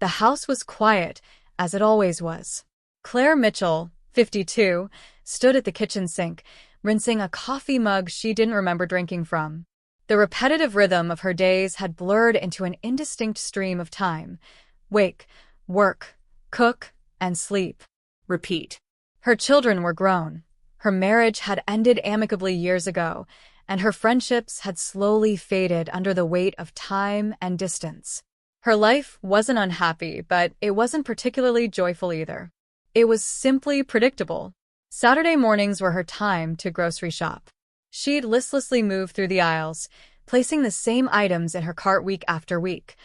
The house was quiet, as it always was. Claire Mitchell, 52, stood at the kitchen sink, rinsing a coffee mug she didn't remember drinking from. The repetitive rhythm of her days had blurred into an indistinct stream of time. Wake, work, cook, and sleep. Repeat. Her children were grown. Her marriage had ended amicably years ago, and her friendships had slowly faded under the weight of time and distance. Her life wasn't unhappy, but it wasn't particularly joyful either. It was simply predictable. Saturday mornings were her time to grocery shop. She'd listlessly move through the aisles, placing the same items in her cart week after week.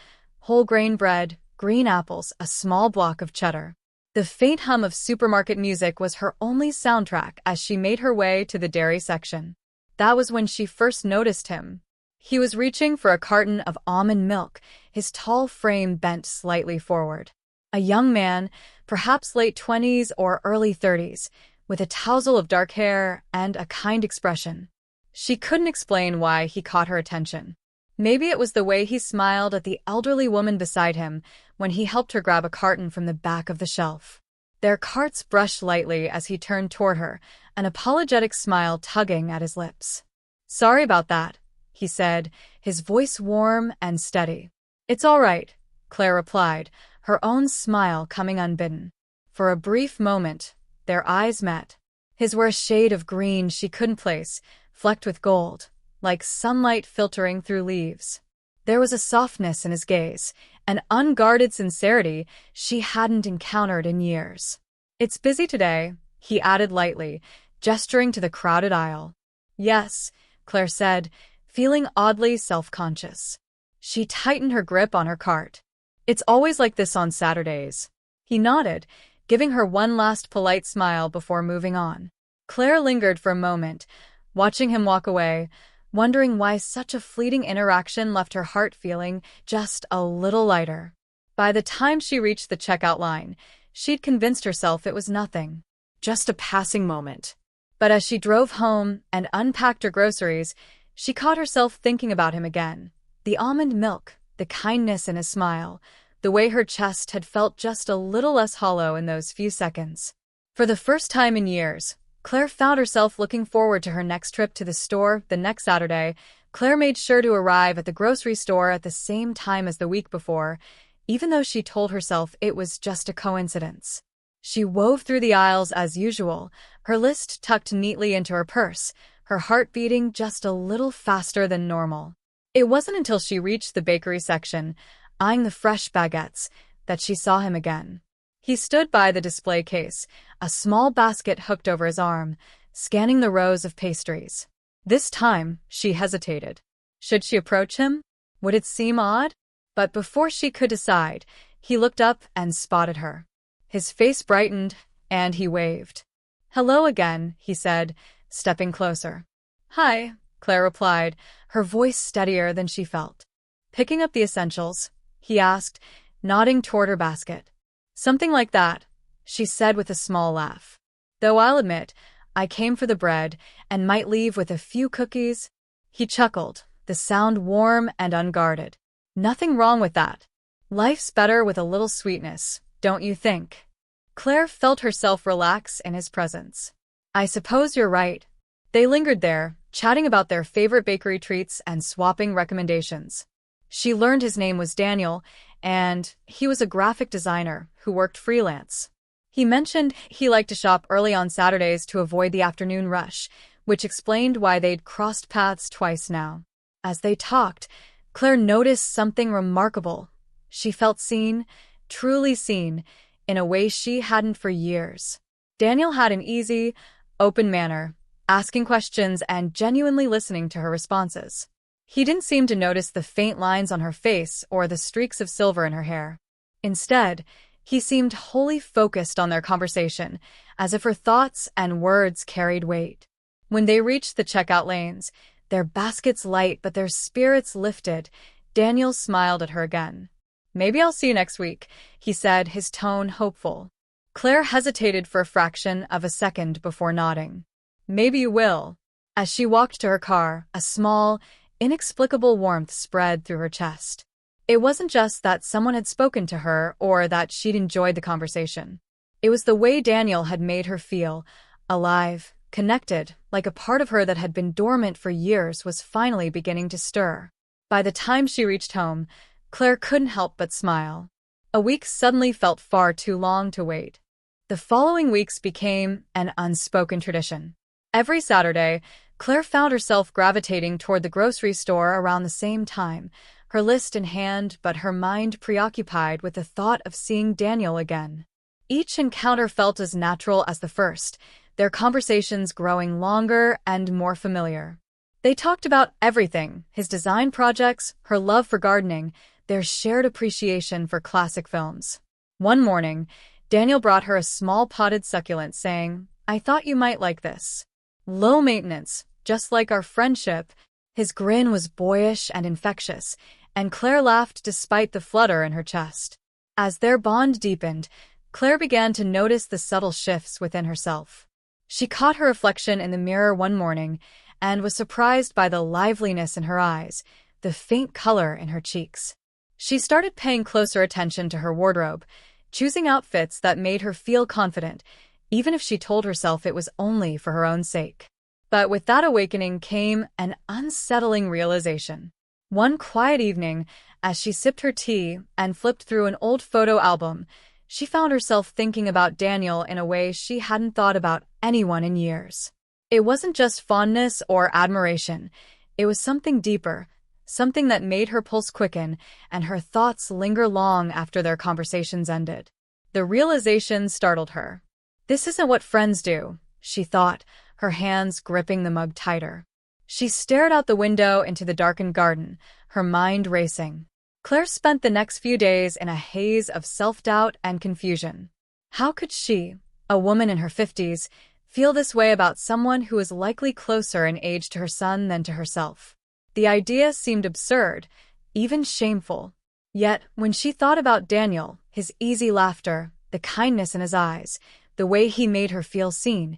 Whole grain bread, green apples, a small block of cheddar. The faint hum of supermarket music was her only soundtrack as she made her way to the dairy section. That was when she first noticed him. He was reaching for a carton of almond milk, his tall frame bent slightly forward. A young man, perhaps late 20s or early 30s, with a tousle of dark hair and a kind expression. She couldn't explain why he caught her attention. Maybe it was the way he smiled at the elderly woman beside him when he helped her grab a carton from the back of the shelf. Their carts brushed lightly as he turned toward her, an apologetic smile tugging at his lips. "Sorry about that," he said, his voice warm and steady. "It's all right," Claire replied, her own smile coming unbidden. For a brief moment, their eyes met. His were a shade of green she couldn't place, flecked with gold, like sunlight filtering through leaves. There was a softness in his gaze, an unguarded sincerity she hadn't encountered in years. "It's busy today," he added lightly, gesturing to the crowded aisle. "Yes," Claire said, feeling oddly self-conscious. She tightened her grip on her cart. "It's always like this on Saturdays." He nodded, giving her one last polite smile before moving on. Claire lingered for a moment, watching him walk away, wondering why such a fleeting interaction left her heart feeling just a little lighter. By the time she reached the checkout line, she'd convinced herself it was nothing, just a passing moment. But as she drove home and unpacked her groceries, she caught herself thinking about him again. The almond milk, the kindness in his smile, the way her chest had felt just a little less hollow in those few seconds. For the first time in years, Claire found herself looking forward to her next trip to the store the next Saturday. Claire made sure to arrive at the grocery store at the same time as the week before, even though she told herself it was just a coincidence. She wove through the aisles as usual, her list tucked neatly into her purse, her heart beating just a little faster than normal. It wasn't until she reached the bakery section, eyeing the fresh baguettes, that she saw him again. He stood by the display case, a small basket hooked over his arm, scanning the rows of pastries. This time, she hesitated. Should she approach him? Would it seem odd? But before she could decide, he looked up and spotted her. His face brightened, and he waved. "Hello again," he said, stepping closer. "Hi," Claire replied, her voice steadier than she felt. "Picking up the essentials?" he asked, nodding toward her basket. "Something like that," she said with a small laugh. "Though I'll admit, I came for the bread and might leave with a few cookies." He chuckled, the sound warm and unguarded. "Nothing wrong with that. Life's better with a little sweetness, don't you think?" Claire felt herself relax in his presence. "I suppose you're right." They lingered there, chatting about their favorite bakery treats and swapping recommendations. She learned his name was Daniel, and he was a graphic designer who worked freelance. He mentioned he liked to shop early on Saturdays to avoid the afternoon rush, which explained why they'd crossed paths twice now. As they talked, Claire noticed something remarkable. She felt seen, truly seen, in a way she hadn't for years. Daniel had an easy, open manner, asking questions and genuinely listening to her responses. He didn't seem to notice the faint lines on her face or the streaks of silver in her hair. Instead, he seemed wholly focused on their conversation, as if her thoughts and words carried weight. When they reached the checkout lanes, their baskets light but their spirits lifted, Daniel smiled at her again. "Maybe I'll see you next week," he said, his tone hopeful. Claire hesitated for a fraction of a second before nodding. "Maybe you will." As she walked to her car, a small, inexplicable warmth spread through her chest. It wasn't just that someone had spoken to her or that she'd enjoyed the conversation. It was the way Daniel had made her feel, alive, connected, like a part of her that had been dormant for years was finally beginning to stir. By the time she reached home, Claire couldn't help but smile. A week suddenly felt far too long to wait. The following weeks became an unspoken tradition. Every Saturday, Claire found herself gravitating toward the grocery store around the same time, her list in hand but her mind preoccupied with the thought of seeing Daniel again. Each encounter felt as natural as the first, their conversations growing longer and more familiar. They talked about everything, his design projects, her love for gardening, their shared appreciation for classic films. One morning, Daniel brought her a small potted succulent, saying, "I thought you might like this. Low maintenance, just like our friendship." His grin was boyish and infectious, and Claire laughed despite the flutter in her chest. As their bond deepened, Claire began to notice the subtle shifts within herself. She caught her reflection in the mirror one morning and was surprised by the liveliness in her eyes, the faint color in her cheeks. She started paying closer attention to her wardrobe, choosing outfits that made her feel confident, even if she told herself it was only for her own sake. But with that awakening came an unsettling realization. One quiet evening, as she sipped her tea and flipped through an old photo album, she found herself thinking about Daniel in a way she hadn't thought about anyone in years. It wasn't just fondness or admiration. It was something deeper, something that made her pulse quicken and her thoughts linger long after their conversations ended. The realization startled her. This isn't what friends do, she thought, her hands gripping the mug tighter. She stared out the window into the darkened garden, her mind racing. Claire spent the next few days in a haze of self-doubt and confusion. How could she, a woman in her 50s, feel this way about someone who was likely closer in age to her son than to herself? The idea seemed absurd, even shameful. Yet, when she thought about Daniel, his easy laughter, the kindness in his eyes, the way he made her feel seen,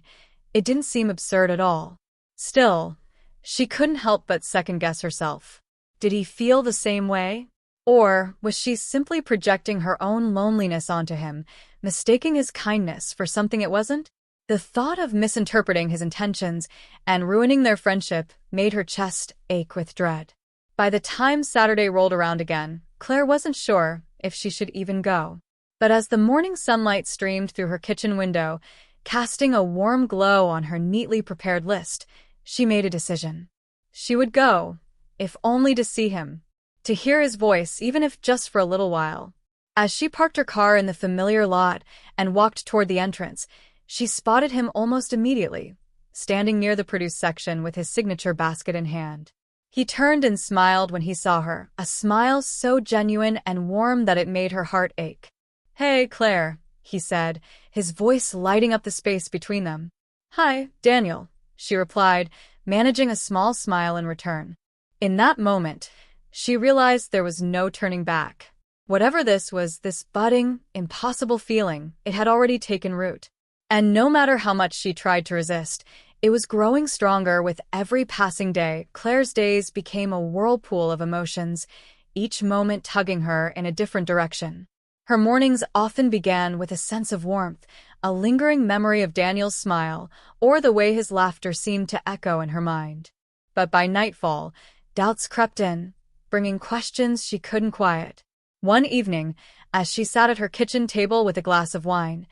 it didn't seem absurd at all. Still, she couldn't help but second-guess herself. Did he feel the same way? Or was she simply projecting her own loneliness onto him, mistaking his kindness for something it wasn't? The thought of misinterpreting his intentions and ruining their friendship made her chest ache with dread. By the time Saturday rolled around again, Claire wasn't sure if she should even go. But as the morning sunlight streamed through her kitchen window, casting a warm glow on her neatly prepared list, she made a decision. She would go, if only to see him, to hear his voice, even if just for a little while. As she parked her car in the familiar lot and walked toward the entrance, she spotted him almost immediately, standing near the produce section with his signature basket in hand. He turned and smiled when he saw her, a smile so genuine and warm that it made her heart ache. "Hey, Claire," he said, his voice lighting up the space between them. "Hi, Daniel," she replied, managing a small smile in return. In that moment, she realized there was no turning back. Whatever this was, this budding, impossible feeling, it had already taken root. And no matter how much she tried to resist, it was growing stronger with every passing day. Claire's days became a whirlpool of emotions, each moment tugging her in a different direction. Her mornings often began with a sense of warmth, a lingering memory of Daniel's smile, or the way his laughter seemed to echo in her mind. But by nightfall, doubts crept in, bringing questions she couldn't quiet. One evening, as she sat at her kitchen table with a glass of wine,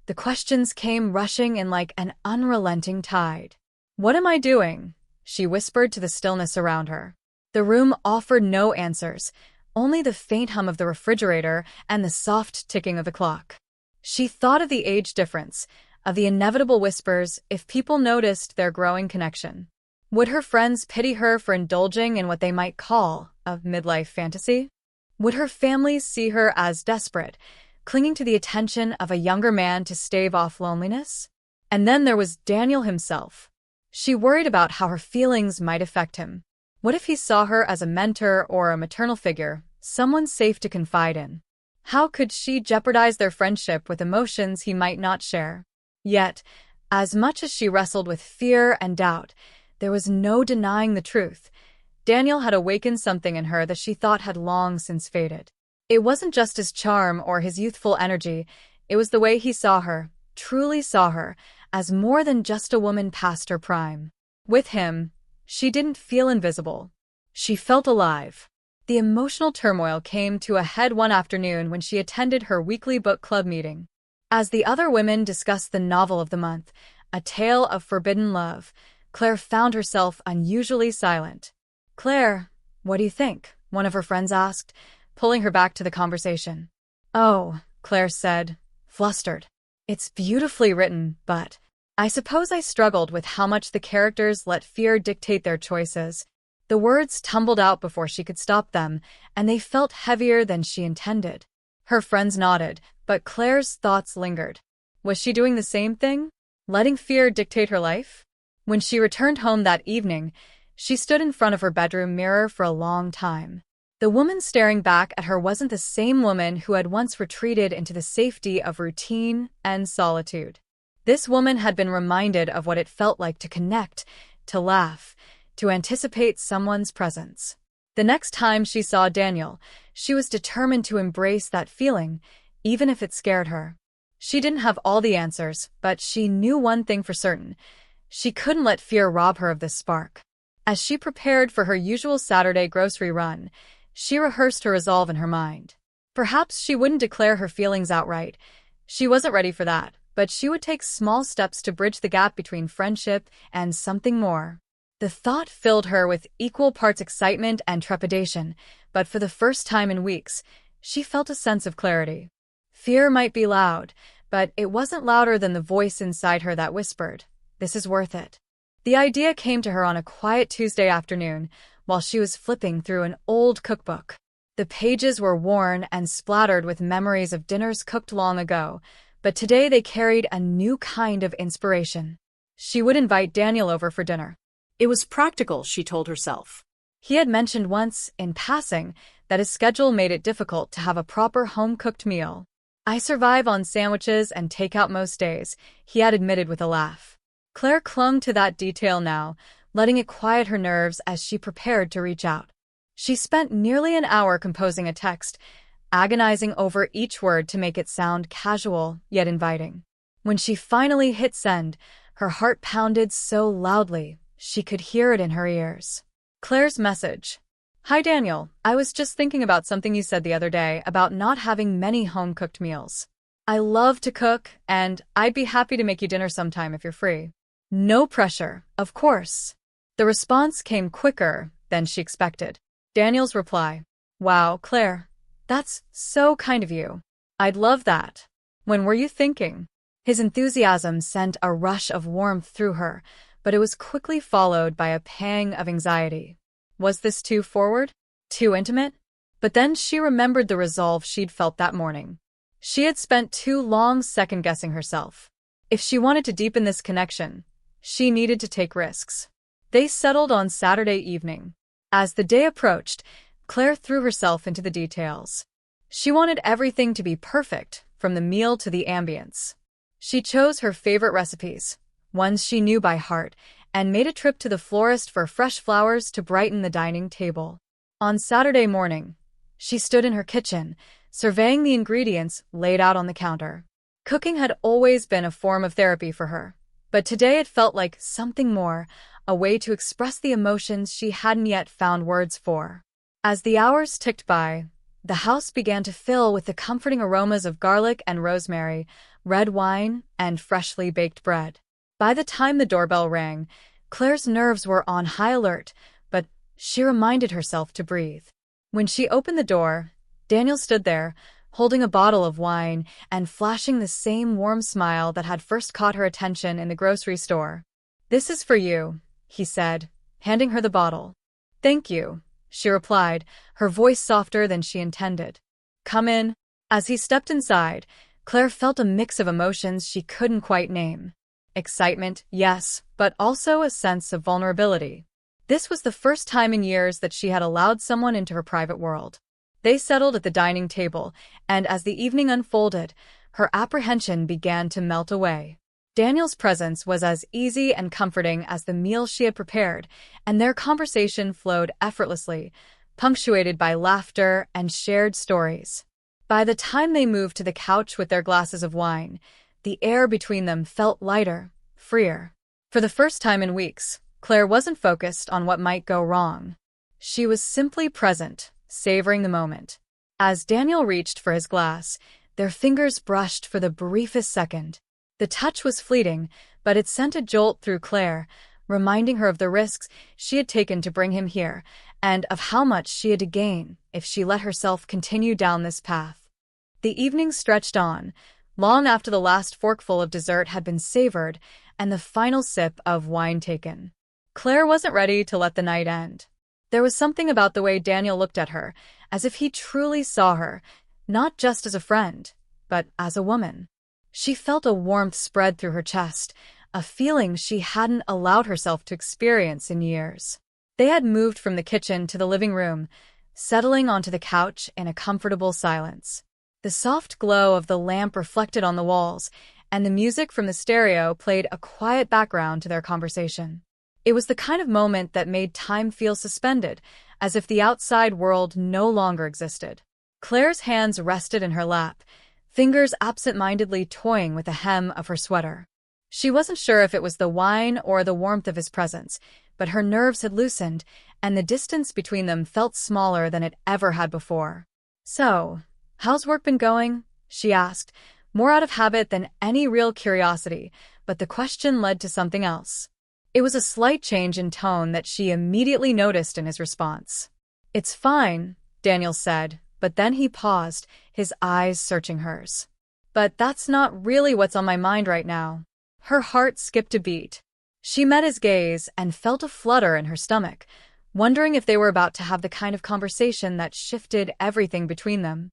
the questions came rushing in like an unrelenting tide. "What am I doing?" she whispered to the stillness around her. The room offered no answers, only the faint hum of the refrigerator and the soft ticking of the clock. She thought of the age difference, of the inevitable whispers if people noticed their growing connection. Would her friends pity her for indulging in what they might call a midlife fantasy? Would her family see her as desperate, clinging to the attention of a younger man to stave off loneliness? And then there was Daniel himself. She worried about how her feelings might affect him. What if he saw her as a mentor or a maternal figure, someone safe to confide in? How could she jeopardize their friendship with emotions he might not share? Yet, as much as she wrestled with fear and doubt, there was no denying the truth. Daniel had awakened something in her that she thought had long since faded. It wasn't just his charm or his youthful energy, it was the way he saw her, truly saw her, as more than just a woman past her prime. With him, she didn't feel invisible. She felt alive. The emotional turmoil came to a head one afternoon when she attended her weekly book club meeting. As the other women discussed the novel of the month, A Tale of Forbidden Love, Claire found herself unusually silent. "Claire, what do you think?" one of her friends asked, pulling her back to the conversation. "Oh," Claire said, flustered. "It's beautifully written, but I suppose I struggled with how much the characters let fear dictate their choices." The words tumbled out before she could stop them, and they felt heavier than she intended. Her friends nodded, but Claire's thoughts lingered. Was she doing the same thing? Letting fear dictate her life? When she returned home that evening, she stood in front of her bedroom mirror for a long time. The woman staring back at her wasn't the same woman who had once retreated into the safety of routine and solitude. This woman had been reminded of what it felt like to connect, to laugh, to anticipate someone's presence. The next time she saw Daniel, she was determined to embrace that feeling, even if it scared her. She didn't have all the answers, but she knew one thing for certain. She couldn't let fear rob her of this spark. As she prepared for her usual Saturday grocery run, she rehearsed her resolve in her mind. Perhaps she wouldn't declare her feelings outright. She wasn't ready for that, but she would take small steps to bridge the gap between friendship and something more. The thought filled her with equal parts excitement and trepidation, but for the first time in weeks, she felt a sense of clarity. Fear might be loud, but it wasn't louder than the voice inside her that whispered, "This is worth it." The idea came to her on a quiet Tuesday afternoon while she was flipping through an old cookbook. The pages were worn and splattered with memories of dinners cooked long ago, but today they carried a new kind of inspiration. She would invite Daniel over for dinner. It was practical, she told herself. He had mentioned once, in passing, that his schedule made it difficult to have a proper home-cooked meal. "I survive on sandwiches and takeout most days," he had admitted with a laugh. Claire clung to that detail now, letting it quiet her nerves as she prepared to reach out. She spent nearly an hour composing a text, agonizing over each word to make it sound casual yet inviting. When she finally hit send, her heart pounded so loudly she could hear it in her ears. Claire's message. "Hi Daniel, I was just thinking about something you said the other day about not having many home-cooked meals. I love to cook, and I'd be happy to make you dinner sometime if you're free." No pressure, of course. The response came quicker than she expected. Daniel's reply. "Wow, Claire, that's so kind of you. I'd love that. When were you thinking?" His enthusiasm sent a rush of warmth through her, but it was quickly followed by a pang of anxiety. Was this too forward? Too intimate? But then she remembered the resolve she'd felt that morning. She had spent too long second-guessing herself. If she wanted to deepen this connection, she needed to take risks. They settled on Saturday evening. As the day approached, Claire threw herself into the details. She wanted everything to be perfect, from the meal to the ambience. She chose her favorite recipes, ones she knew by heart, and made a trip to the florist for fresh flowers to brighten the dining table. On Saturday morning, she stood in her kitchen, surveying the ingredients laid out on the counter. Cooking had always been a form of therapy for her, but today it felt like something more, a way to express the emotions she hadn't yet found words for. As the hours ticked by, the house began to fill with the comforting aromas of garlic and rosemary, red wine, and freshly baked bread. By the time the doorbell rang, Claire's nerves were on high alert, but she reminded herself to breathe. When she opened the door, Daniel stood there, holding a bottle of wine and flashing the same warm smile that had first caught her attention in the grocery store. "This is for you," he said, handing her the bottle. "Thank you," she replied, her voice softer than she intended. "Come in." As he stepped inside, Claire felt a mix of emotions she couldn't quite name. Excitement, yes, but also a sense of vulnerability. This was the first time in years that she had allowed someone into her private world. They settled at the dining table, and as the evening unfolded, her apprehension began to melt away. Daniel's presence was as easy and comforting as the meal she had prepared, and their conversation flowed effortlessly, punctuated by laughter and shared stories. By the time they moved to the couch with their glasses of wine, the air between them felt lighter, freer. For the first time in weeks, Claire wasn't focused on what might go wrong. She was simply present, savoring the moment. As Daniel reached for his glass, their fingers brushed for the briefest second. The touch was fleeting, but it sent a jolt through Claire, reminding her of the risks she had taken to bring him here, and of how much she had to gain if she let herself continue down this path. The evening stretched on, long after the last forkful of dessert had been savored and the final sip of wine taken. Claire wasn't ready to let the night end. There was something about the way Daniel looked at her, as if he truly saw her, not just as a friend, but as a woman. She felt a warmth spread through her chest, a feeling she hadn't allowed herself to experience in years. They had moved from the kitchen to the living room, settling onto the couch in a comfortable silence. The soft glow of the lamp reflected on the walls, and the music from the stereo played a quiet background to their conversation. It was the kind of moment that made time feel suspended, as if the outside world no longer existed. Claire's hands rested in her lap, fingers absent-mindedly toying with the hem of her sweater. She wasn't sure if it was the wine or the warmth of his presence, but her nerves had loosened, and the distance between them felt smaller than it ever had before. "So, how's work been going?" she asked, more out of habit than any real curiosity, but the question led to something else. It was a slight change in tone that she immediately noticed in his response. "It's fine," Daniel said, but then he paused, his eyes searching hers. "But that's not really what's on my mind right now." Her heart skipped a beat. She met his gaze and felt a flutter in her stomach, wondering if they were about to have the kind of conversation that shifted everything between them.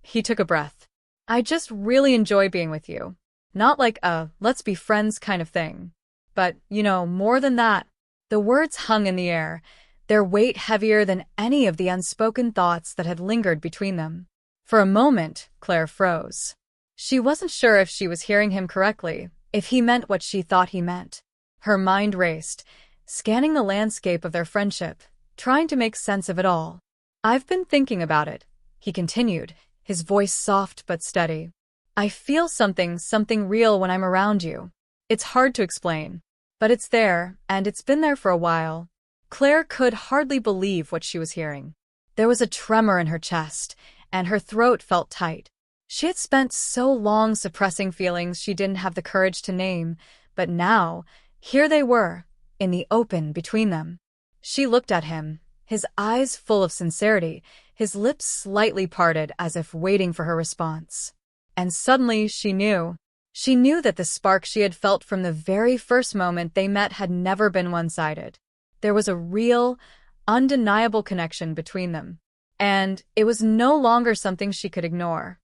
He took a breath. "I just really enjoy being with you. Not like a let's be friends kind of thing. But, more than that." The words hung in the air, their weight heavier than any of the unspoken thoughts that had lingered between them. For a moment, Claire froze. She wasn't sure if she was hearing him correctly, if he meant what she thought he meant. Her mind raced, scanning the landscape of their friendship, trying to make sense of it all. "I've been thinking about it," he continued, his voice soft but steady. "I feel something real when I'm around you. It's hard to explain, but it's there, and it's been there for a while." Claire could hardly believe what she was hearing. There was a tremor in her chest, and her throat felt tight. She had spent so long suppressing feelings she didn't have the courage to name, but now, here they were, in the open between them. She looked at him, his eyes full of sincerity, his lips slightly parted as if waiting for her response. And suddenly she knew. She knew that the spark she had felt from the very first moment they met had never been one-sided. There was a real, undeniable connection between them. And it was no longer something she could ignore.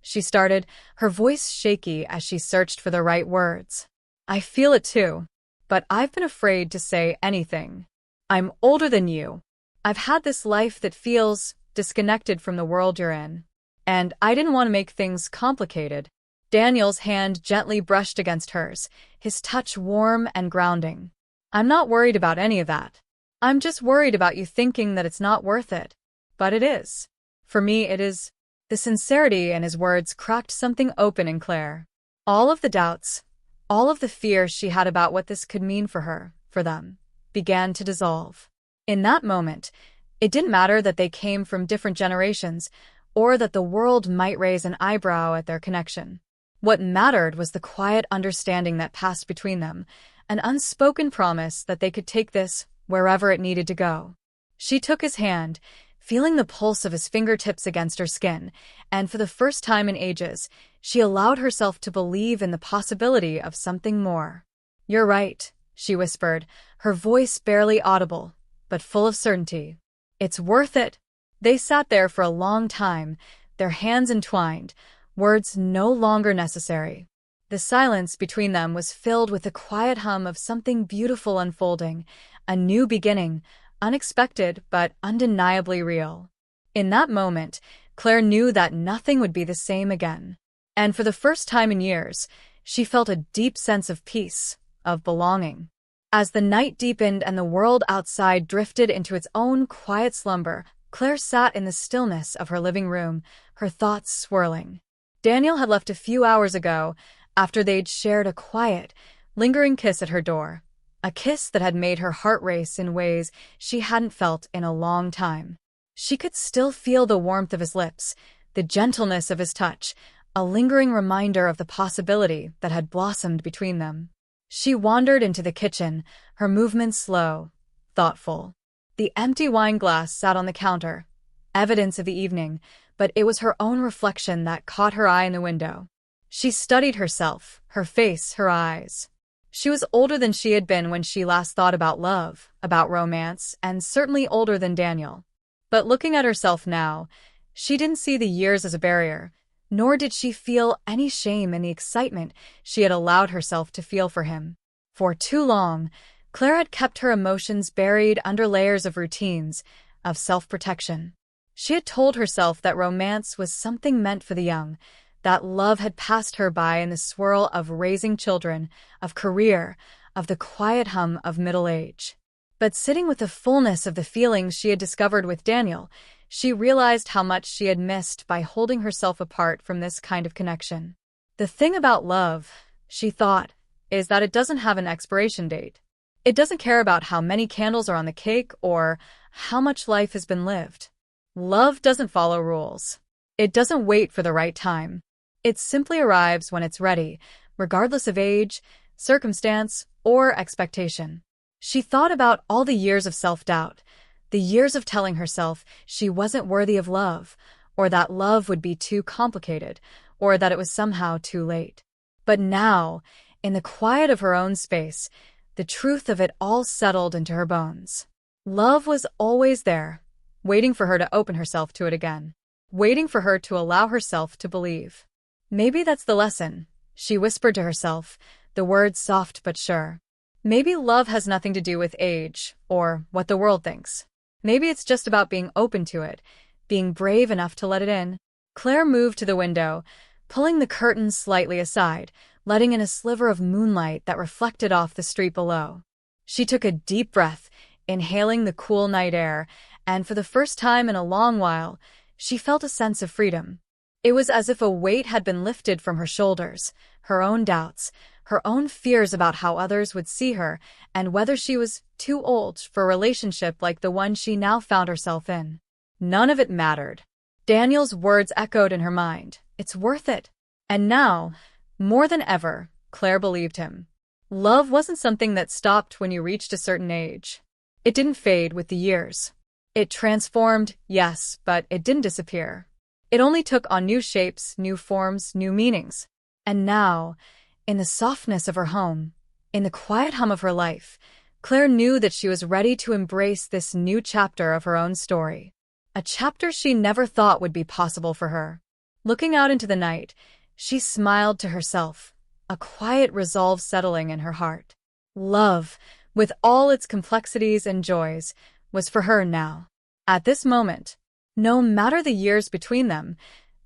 She started, her voice shaky as she searched for the right words. "I feel it too, but I've been afraid to say anything. I'm older than you. I've had this life that feels disconnected from the world you're in. And I didn't want to make things complicated." Daniel's hand gently brushed against hers, his touch warm and grounding. "I'm not worried about any of that. I'm just worried about you thinking that it's not worth it. But it is. For me, it is." The sincerity in his words cracked something open in Claire. All of the doubts, all of the fear she had about what this could mean for her, for them, began to dissolve. In that moment, it didn't matter that they came from different generations, or that the world might raise an eyebrow at their connection. What mattered was the quiet understanding that passed between them, an unspoken promise that they could take this wherever it needed to go. She took his hand, feeling the pulse of his fingertips against her skin, and for the first time in ages, she allowed herself to believe in the possibility of something more. "You're right," she whispered, her voice barely audible, but full of certainty. "It's worth it." They sat there for a long time, their hands entwined, words no longer necessary. The silence between them was filled with the quiet hum of something beautiful unfolding, a new beginning, unexpected but undeniably real. In that moment, Claire knew that nothing would be the same again. And for the first time in years, she felt a deep sense of peace, of belonging. As the night deepened and the world outside drifted into its own quiet slumber, Claire sat in the stillness of her living room, her thoughts swirling. Daniel had left a few hours ago, after they'd shared a quiet, lingering kiss at her door. A kiss that had made her heart race in ways she hadn't felt in a long time. She could still feel the warmth of his lips, the gentleness of his touch, a lingering reminder of the possibility that had blossomed between them. She wandered into the kitchen, her movements slow, thoughtful. The empty wine glass sat on the counter, evidence of the evening, but it was her own reflection that caught her eye in the window. She studied herself, her face, her eyes. She was older than she had been when she last thought about love, about romance, and certainly older than Daniel. But looking at herself now, she didn't see the years as a barrier, nor did she feel any shame in the excitement she had allowed herself to feel for him. For too long, Claire had kept her emotions buried under layers of routines, of self-protection. She had told herself that romance was something meant for the young, that love had passed her by in the swirl of raising children, of career, of the quiet hum of middle age. But sitting with the fullness of the feelings she had discovered with Daniel, she realized how much she had missed by holding herself apart from this kind of connection. The thing about love, she thought, is that it doesn't have an expiration date. It doesn't care about how many candles are on the cake or how much life has been lived. Love doesn't follow rules. It doesn't wait for the right time. It simply arrives when it's ready, regardless of age, circumstance, or expectation. She thought about all the years of self-doubt, the years of telling herself she wasn't worthy of love, or that love would be too complicated, or that it was somehow too late. But now, in the quiet of her own space, the truth of it all settled into her bones. Love was always there, waiting for her to open herself to it again, waiting for her to allow herself to believe. Maybe that's the lesson, she whispered to herself, the words soft but sure. Maybe love has nothing to do with age or what the world thinks. Maybe it's just about being open to it, being brave enough to let it in. Claire moved to the window, pulling the curtains slightly aside, letting in a sliver of moonlight that reflected off the street below. She took a deep breath, inhaling the cool night air, and for the first time in a long while, she felt a sense of freedom. It was as if a weight had been lifted from her shoulders, her own doubts, her own fears about how others would see her and whether she was too old for a relationship like the one she now found herself in. None of it mattered. Daniel's words echoed in her mind. It's worth it. And now, more than ever, Claire believed him. Love wasn't something that stopped when you reached a certain age. It didn't fade with the years. It transformed, yes, but it didn't disappear. It only took on new shapes, new forms, new meanings. And now, in the softness of her home, in the quiet hum of her life, Claire knew that she was ready to embrace this new chapter of her own story. A chapter she never thought would be possible for her. Looking out into the night, she smiled to herself, a quiet resolve settling in her heart. Love, with all its complexities and joys, was for her now. At this moment, no matter the years between them,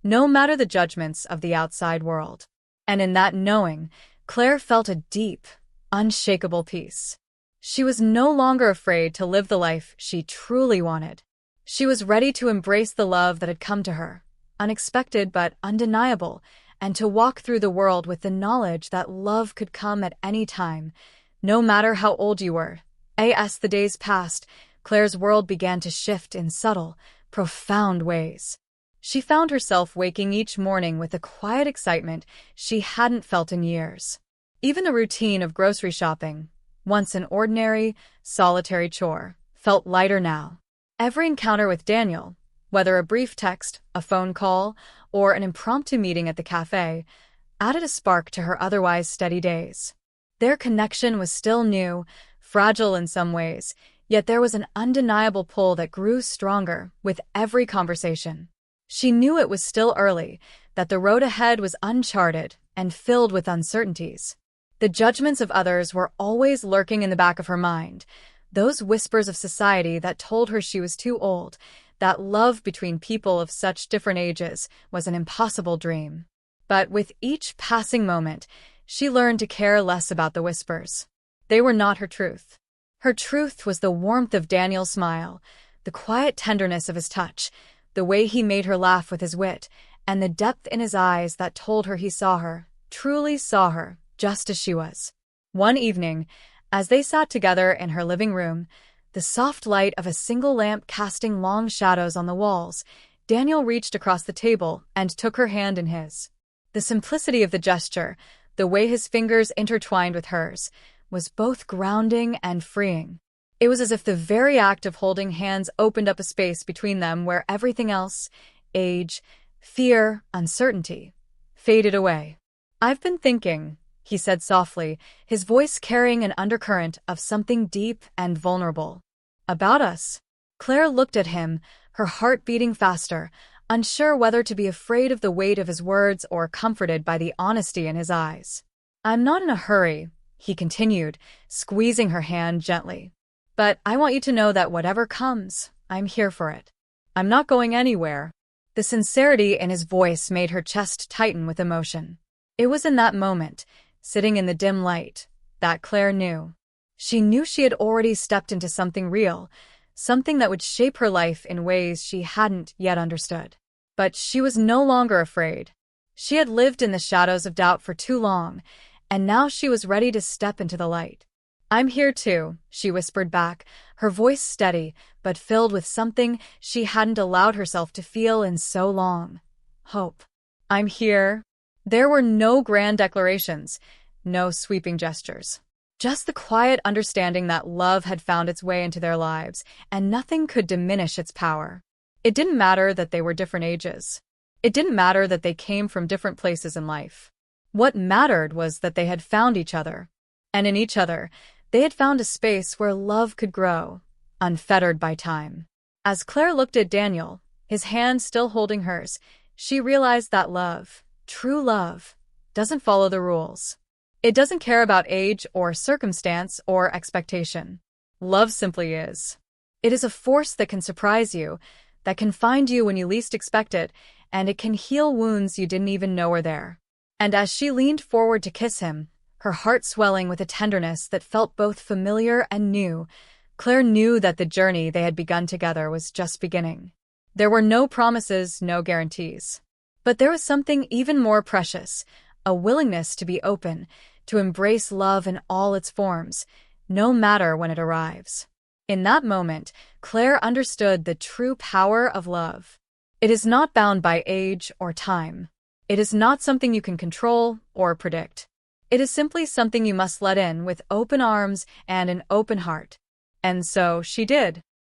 no matter the judgments of the outside world. And in that knowing, Claire felt a deep, unshakable peace. She was no longer afraid to live the life she truly wanted. She was ready to embrace the love that had come to her, unexpected but undeniable, and to walk through the world with the knowledge that love could come at any time, no matter how old you were. As the days passed, Claire's world began to shift in subtle, profound ways. She found herself waking each morning with a quiet excitement she hadn't felt in years. Even the routine of grocery shopping, once an ordinary, solitary chore, felt lighter now. Every encounter with Daniel, whether a brief text, a phone call, or an impromptu meeting at the cafe, added a spark to her otherwise steady days. Their connection was still new, fragile in some ways, yet there was an undeniable pull that grew stronger with every conversation. She knew it was still early, that the road ahead was uncharted and filled with uncertainties. The judgments of others were always lurking in the back of her mind, those whispers of society that told her she was too old, that love between people of such different ages was an impossible dream. But with each passing moment, she learned to care less about the whispers. They were not her truth. Her truth was the warmth of Daniel's smile, the quiet tenderness of his touch, the way he made her laugh with his wit, and the depth in his eyes that told her he saw her, truly saw her, just as she was. One evening, as they sat together in her living room, the soft light of a single lamp casting long shadows on the walls, Daniel reached across the table and took her hand in his. The simplicity of the gesture, the way his fingers intertwined with hers, was both grounding and freeing. It was as if the very act of holding hands opened up a space between them where everything else, age, fear, uncertainty, faded away. "I've been thinking," he said softly, his voice carrying an undercurrent of something deep and vulnerable. "About us." Claire looked at him, her heart beating faster, unsure whether to be afraid of the weight of his words or comforted by the honesty in his eyes. "I'm not in a hurry," he continued, squeezing her hand gently. "But I want you to know that whatever comes, I'm here for it. I'm not going anywhere." The sincerity in his voice made her chest tighten with emotion. It was in that moment, sitting in the dim light, that Claire knew. She knew she had already stepped into something real, something that would shape her life in ways she hadn't yet understood. But she was no longer afraid. She had lived in the shadows of doubt for too long, and now she was ready to step into the light. "I'm here too," she whispered back, her voice steady, but filled with something she hadn't allowed herself to feel in so long. Hope. "I'm here." There were no grand declarations, no sweeping gestures. Just the quiet understanding that love had found its way into their lives, and nothing could diminish its power. It didn't matter that they were different ages. It didn't matter that they came from different places in life. What mattered was that they had found each other. And in each other, they had found a space where love could grow, unfettered by time. As Claire looked at Daniel, his hand still holding hers, she realized that love, true love, doesn't follow the rules. It doesn't care about age or circumstance or expectation. Love simply is. It is a force that can surprise you, that can find you when you least expect it, and it can heal wounds you didn't even know were there. And as she leaned forward to kiss him, her heart swelling with a tenderness that felt both familiar and new, Claire knew that the journey they had begun together was just beginning. There were no promises, no guarantees. But there was something even more precious, a willingness to be open, to embrace love in all its forms, no matter when it arrives. In that moment, Claire understood the true power of love. It is not bound by age or time. It is not something you can control or predict. It is simply something you must let in with open arms and an open heart. And so she did.